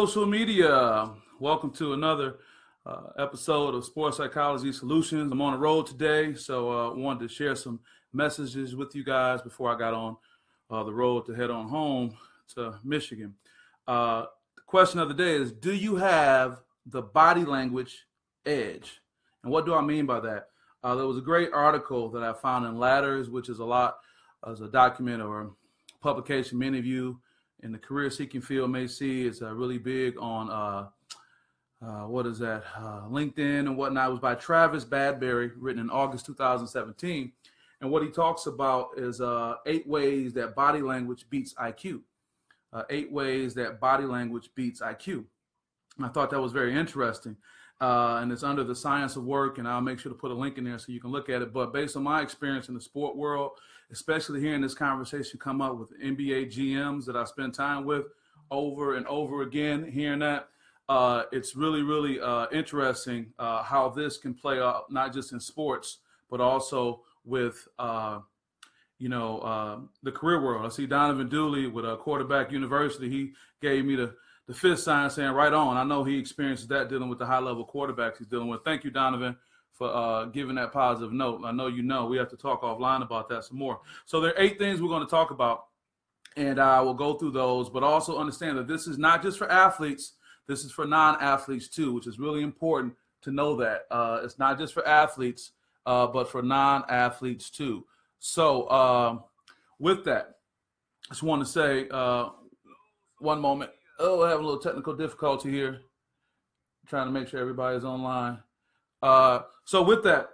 Social media. Welcome to another episode of Sports Psychology Solutions. I'm on the road today, so wanted to share some messages with you guys before I got on the road to head on home to Michigan. The question of the day is, do you have the body language edge? And what do I mean by that? There was a great article that I found in Ladders, which is a document or publication many of you in the career-seeking field may see. It's really big on LinkedIn and whatnot. It was by Travis Badberry, written in August 2017. And what he talks about is 8 ways that body language beats IQ. 8 ways that body language beats IQ. And I thought that was very interesting. And it's under the science of work, and I'll make sure to put a link in there so you can look at it. But based on my experience in the sport world, especially hearing this conversation come up with NBA GMs that I spend time with over and over again, hearing that, it's really, really interesting how this can play out, not just in sports, but also with, the career world. I see Donovan Dooley with Quarterback University. He gave me the fifth sign saying, right on. I know he experiences that dealing with the high-level quarterbacks he's dealing with. Thank you, Donovan, for giving that positive note. I know you know. We have to talk offline about that some more. So there are 8 things we're going to talk about, and I will go through those, but also understand that this is not just for athletes. This is for non-athletes, too, which is really important to know that. It's not just for athletes, but for non-athletes, too. So with that, I just want to say one moment. Oh, I have a little technical difficulty here. Trying to make sure everybody's online. So with that,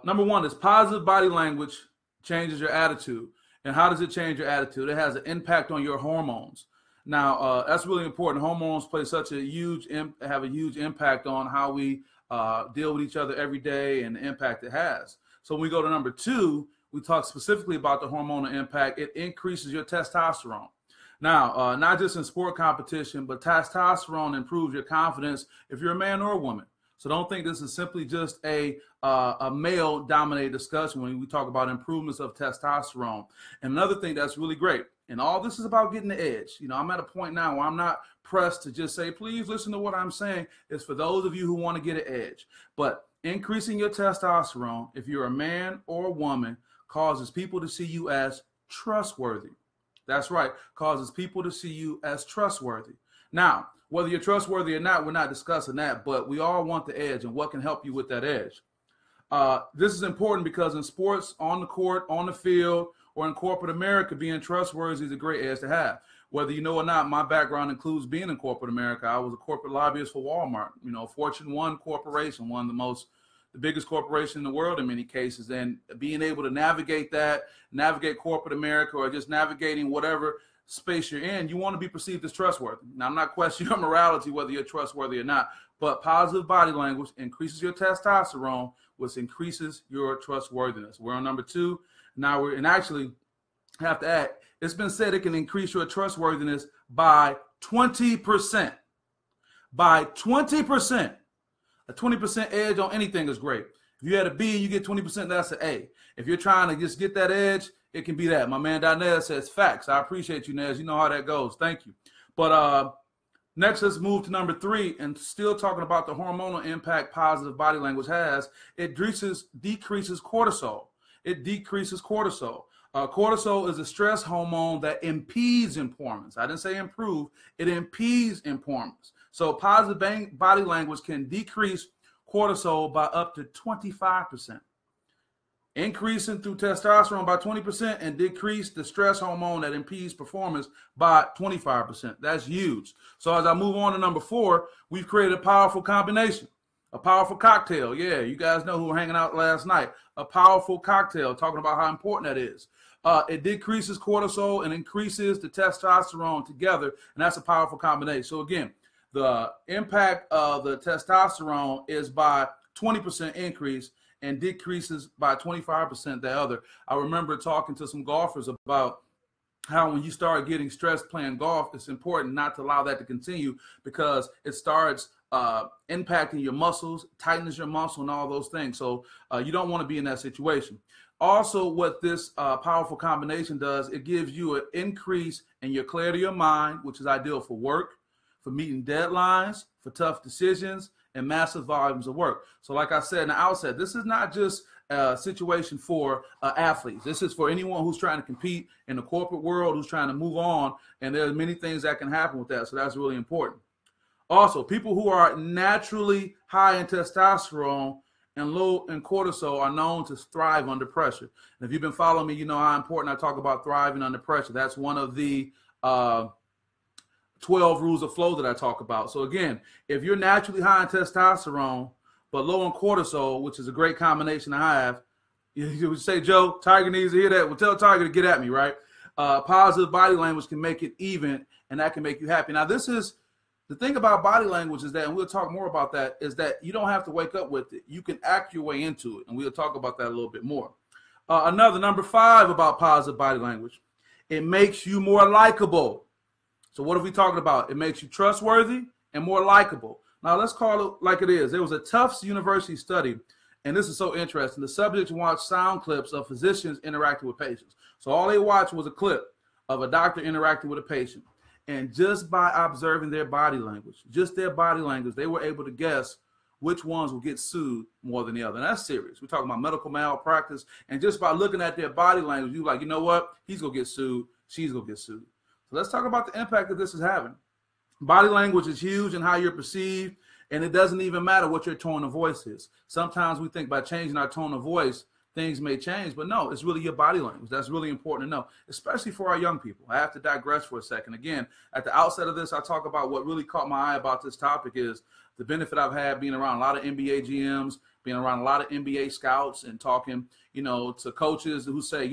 number 1 is positive body language changes your attitude. And how does it change your attitude? It has an impact on your hormones. Now, that's really important. Hormones play have a huge impact on how we deal with each other every day and the impact it has. So when we go to number 2, we talk specifically about the hormonal impact. It increases your testosterone. Now, not just in sport competition, but testosterone improves your confidence if you're a man or a woman. So don't think this is simply just a male-dominated discussion when we talk about improvements of testosterone. And another thing that's really great, and all this is about getting the edge. I'm at a point now where I'm not pressed to just say, please listen to what I'm saying. It's for those of you who want to get an edge. But increasing your testosterone, if you're a man or a woman, causes people to see you as trustworthy. That's right, causes people to see you as trustworthy. Now, whether you're trustworthy or not, we're not discussing that, but we all want the edge and what can help you with that edge. This is important because in sports, on the court, on the field, or in corporate America, being trustworthy is a great edge to have. Whether you know or not, my background includes being in corporate America. I was a corporate lobbyist for Walmart, Fortune 1 corporation, one of the biggest corporation in the world in many cases, and being able to navigate corporate America, or just navigating whatever space you're in, you want to be perceived as trustworthy. Now, I'm not questioning your morality, whether you're trustworthy or not, but positive body language increases your testosterone, which increases your trustworthiness. We're on number 2. Now, actually have to add, it's been said it can increase your trustworthiness by 20%. By 20%. A 20% edge on anything is great. If you had a B, you get 20%, that's an A. If you're trying to just get that edge, it can be that. My man Donez says facts. I appreciate you, Nez. You know how that goes. Thank you. But next, let's move to number 3, and still talking about the hormonal impact positive body language has. It decreases cortisol. It decreases cortisol. Cortisol is a stress hormone that impedes performance. I didn't say improve. It impedes performance. So positive body language can decrease cortisol by up to 25%. Increasing through testosterone by 20% and decrease the stress hormone that impedes performance by 25%. That's huge. So as I move on to number 4, we've created a powerful combination, a powerful cocktail. Yeah, you guys know who were hanging out last night. A powerful cocktail, talking about how important that is. It decreases cortisol and increases the testosterone together, and that's a powerful combination. So again, the impact of the testosterone is by 20% increase and decreases by 25% the other. I remember talking to some golfers about how when you start getting stressed playing golf, it's important not to allow that to continue because it starts impacting your muscles, tightens your muscle, and all those things. So you don't want to be in that situation. Also, what this powerful combination does, it gives you an increase in your clarity of mind, which is ideal for work, for meeting deadlines, for tough decisions, and massive volumes of work. So like I said in the outset, this is not just a situation for athletes. This is for anyone who's trying to compete in the corporate world, who's trying to move on, and there's many things that can happen with that. So that's really important. Also, people who are naturally high in testosterone and low in cortisol are known to thrive under pressure. And if you've been following me, you know how important I talk about thriving under pressure. That's one of the 12 rules of flow that I talk about. So again, if you're naturally high in testosterone, but low in cortisol, which is a great combination to have, you would say, Joe, Tiger needs to hear that. Well, tell Tiger to get at me, right? Positive body language can make it even, and that can make you happy. Now, this is the thing about body language is that, and we'll talk more about that, is that you don't have to wake up with it. You can act your way into it, and we'll talk about that a little bit more. Another, number 5 about positive body language. It makes you more likable. So what are we talking about? It makes you trustworthy and more likable. Now, let's call it like it is. There was a Tufts University study, and this is so interesting. The subjects watched sound clips of physicians interacting with patients. So all they watched was a clip of a doctor interacting with a patient. And just by observing their body language, just their body language, they were able to guess which ones will get sued more than the other. And that's serious. We're talking about medical malpractice. And just by looking at their body language, you're like, you know what? He's going to get sued. She's going to get sued. So let's talk about the impact that this is having. Body language is huge in how you're perceived. And it doesn't even matter what your tone of voice is. Sometimes we think by changing our tone of voice, things may change, but no, it's really your body language. That's really important to know, especially for our young people. I have to digress for a second. Again, at the outset of this, I talk about what really caught my eye about this topic is the benefit I've had being around a lot of NBA GMs, being around a lot of NBA scouts and talking, to coaches who say,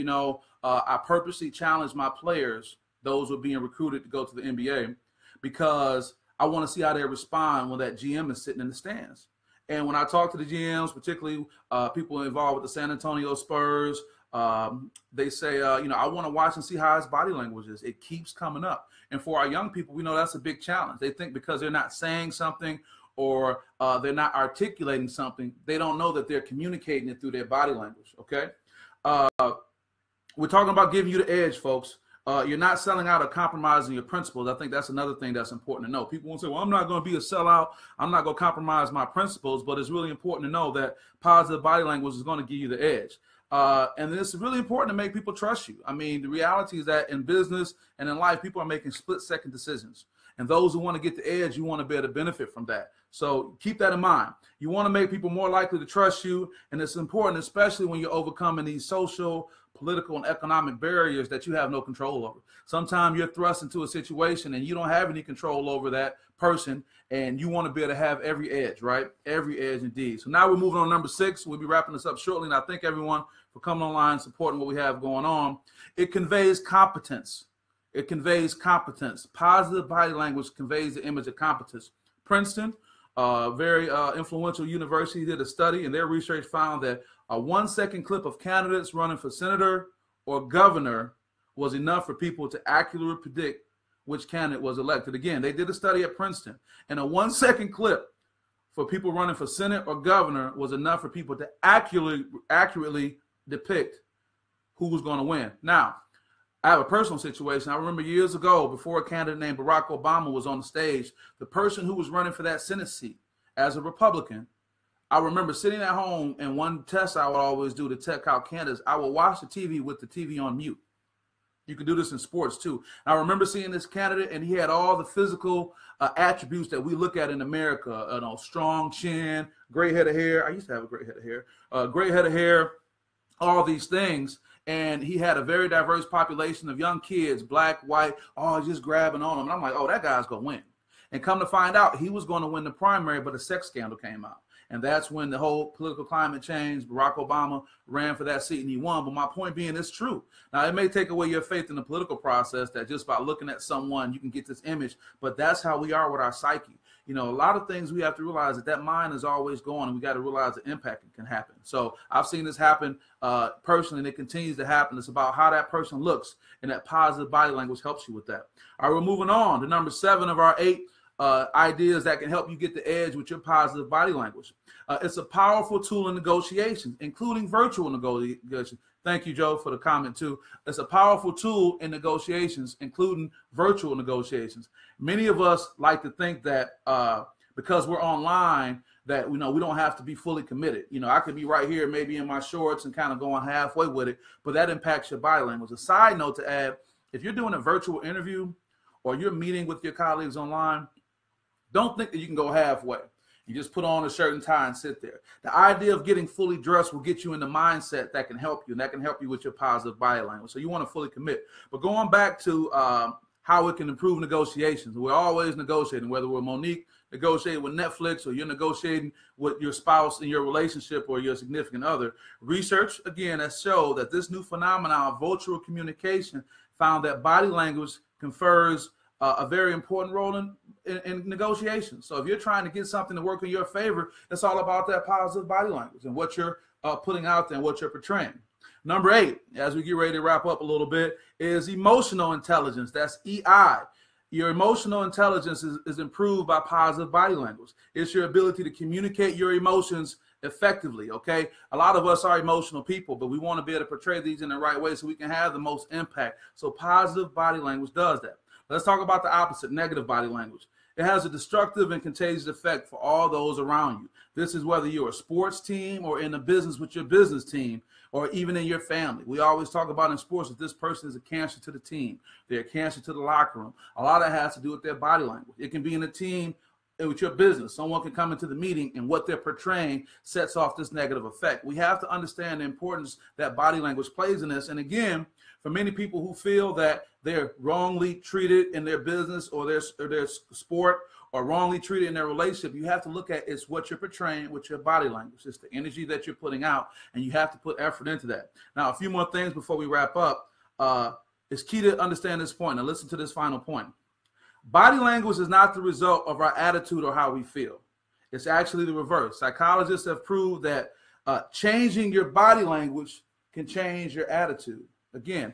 I purposely challenge my players, those who are being recruited to go to the NBA, because I want to see how they respond when that GM is sitting in the stands. And when I talk to the GMs, particularly people involved with the San Antonio Spurs, they say, I want to watch and see how his body language is. It keeps coming up. And for our young people, we know that's a big challenge. They think because they're not saying something or they're not articulating something, they don't know that they're communicating it through their body language, okay? We're talking about giving you the edge, folks. You're not selling out or compromising your principles. I think that's another thing that's important to know. People won't say, well, I'm not going to be a sellout. I'm not going to compromise my principles. But it's really important to know that positive body language is going to give you the edge. And it's really important to make people trust you. I mean, the reality is that in business and in life, people are making split-second decisions. And those who want to get the edge, you want to be able to benefit from that. So keep that in mind. You want to make people more likely to trust you. And it's important, especially when you're overcoming these social, political, and economic barriers that you have no control over. Sometimes you're thrust into a situation and you don't have any control over that person, and you want to be able to have every edge, right? Every edge indeed. So now we're moving on to number 6. We'll be wrapping this up shortly, and I thank everyone for coming online and supporting what we have going on. It conveys competence. It conveys competence. Positive body language conveys the image of competence. Princeton, very influential university, did a study, and their research found that a 1-second clip of candidates running for senator or governor was enough for people to accurately predict which candidate was elected. Again, they did a study at Princeton, and a 1-second clip for people running for senate or governor was enough for people to accurately depict who was going to win. Now, I have a personal situation. I remember years ago, before a candidate named Barack Obama was on the stage, the person who was running for that Senate seat as a Republican, I remember sitting at home, and one test I would always do to check out candidates, I would watch the TV with the TV on mute. You can do this in sports too. I remember seeing this candidate, and he had all the physical attributes that we look at in America, strong chin, gray head of hair. I used to have a gray head of hair, gray head of hair, all these things. And he had a very diverse population of young kids, black, white, just grabbing on him. And I'm like, that guy's going to win. And come to find out, he was going to win the primary, but a sex scandal came out. And that's when the whole political climate changed. Barack Obama ran for that seat and he won. But my point being, it's true. Now, it may take away your faith in the political process that just by looking at someone, you can get this image. But that's how we are with our psyche. A lot of things we have to realize that mind is always going, and we got to realize the impact can happen. So I've seen this happen personally, and it continues to happen. It's about how that person looks, and that positive body language helps you with that. All right, we're moving on to number 7 of our 8 ideas that can help you get the edge with your positive body language. It's a powerful tool in negotiations, including virtual negotiation. Thank you, Joe, for the comment too. It's a powerful tool in negotiations, including virtual negotiations. Many of us like to think that because we're online, that we don't have to be fully committed. I could be right here, maybe in my shorts and kind of going halfway with it, but that impacts your body language. A side note to add: if you're doing a virtual interview or you're meeting with your colleagues online, don't think that you can go halfway. You just put on a shirt and tie and sit there. The idea of getting fully dressed will get you in the mindset that can help you, and that can help you with your positive body language. So you want to fully commit. But going back to how it can improve negotiations, we're always negotiating, whether we're Monique negotiating with Netflix or you're negotiating with your spouse in your relationship or your significant other. Research, again, has shown that this new phenomenon of virtual communication found that body language confers a very important role in negotiations. So if you're trying to get something to work in your favor, it's all about that positive body language and what you're putting out there and what you're portraying. Number 8, as we get ready to wrap up a little bit, is emotional intelligence. That's EI. Your emotional intelligence is improved by positive body language. It's your ability to communicate your emotions effectively, okay? A lot of us are emotional people, but we want to be able to portray these in the right way so we can have the most impact. So positive body language does that. Let's talk about the opposite, negative body language. It has a destructive and contagious effect for all those around you. This is whether you're a sports team or in a business with your business team or even in your family. We always talk about in sports that this person is a cancer to the team. They're a cancer to the locker room. A lot of that has to do with their body language. It can be in a team with your business. Someone can come into the meeting and what they're portraying sets off this negative effect. We have to understand the importance that body language plays in this. And again, for many people who feel that they're wrongly treated in their business or their sport or wrongly treated in their relationship, you have to look at it's what you're portraying with your body language. It's the energy that you're putting out, and you have to put effort into that. Now, a few more things before we wrap up. It's key to understand this point. Now, listen to this final point. Body language is not the result of our attitude or how we feel. It's actually the reverse. Psychologists have proved that changing your body language can change your attitude. Again,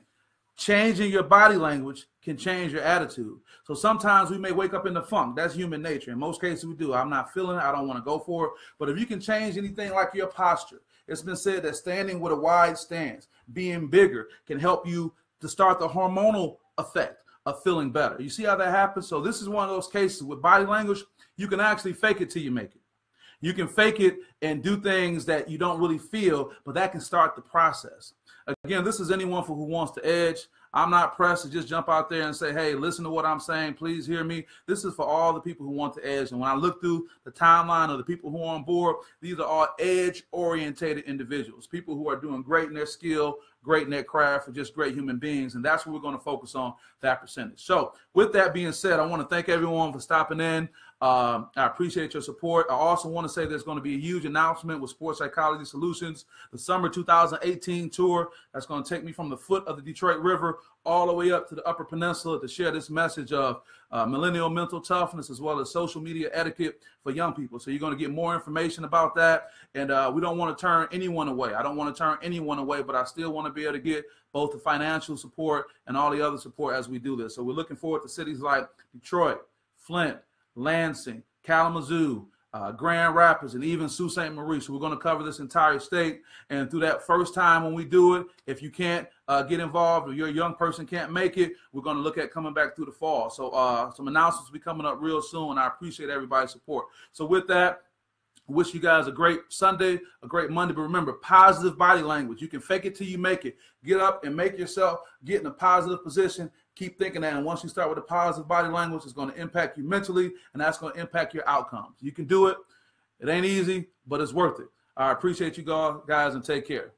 changing your body language can change your attitude. So sometimes we may wake up in the funk. That's human nature. In most cases we do. I'm not feeling it. I don't want to go for it. But if you can change anything like your posture, it's been said that standing with a wide stance, being bigger, can help you to start the hormonal effect of feeling better. You see how that happens? So this is one of those cases with body language. You can actually fake it till you make it. You can fake it and do things that you don't really feel, but that can start the process. Again, this is anyone who wants to edge. I'm not pressed to just jump out there and say, hey, listen to what I'm saying. Please hear me. This is for all the people who want to edge. And when I look through the timeline of the people who are on board, these are all edge-orientated individuals, people who are doing great in their skill, great in their craft, or just great human beings. And that's what we're going to focus on, that percentage. So with that being said, I want to thank everyone for stopping in. I appreciate your support. I also want to say there's going to be a huge announcement with Sports Psychology Solutions, the summer 2018 tour that's going to take me from the foot of the Detroit River all the way up to the Upper Peninsula to share this message of millennial mental toughness as well as social media etiquette for young people. So you're going to get more information about that. And we don't want to turn anyone away. I don't want to turn anyone away, but I still want to be able to get both the financial support and all the other support as we do this. So we're looking forward to cities like Detroit, Flint, Lansing, Kalamazoo, Grand Rapids, and even Sault Ste. Marie. So we're going to cover this entire state. And through that first time when we do it, if you can't get involved or you're a young person can't make it, we're going to look at coming back through the fall. So some announcements will be coming up real soon, and I appreciate everybody's support. So with that, I wish you guys a great Sunday, a great Monday. But remember, positive body language. You can fake it till you make it. Get up and make yourself get in a positive position. Keep thinking that. And once you start with a positive body language, it's going to impact you mentally, and that's going to impact your outcomes. You can do it. It ain't easy, but it's worth it. I appreciate you guys, and take care.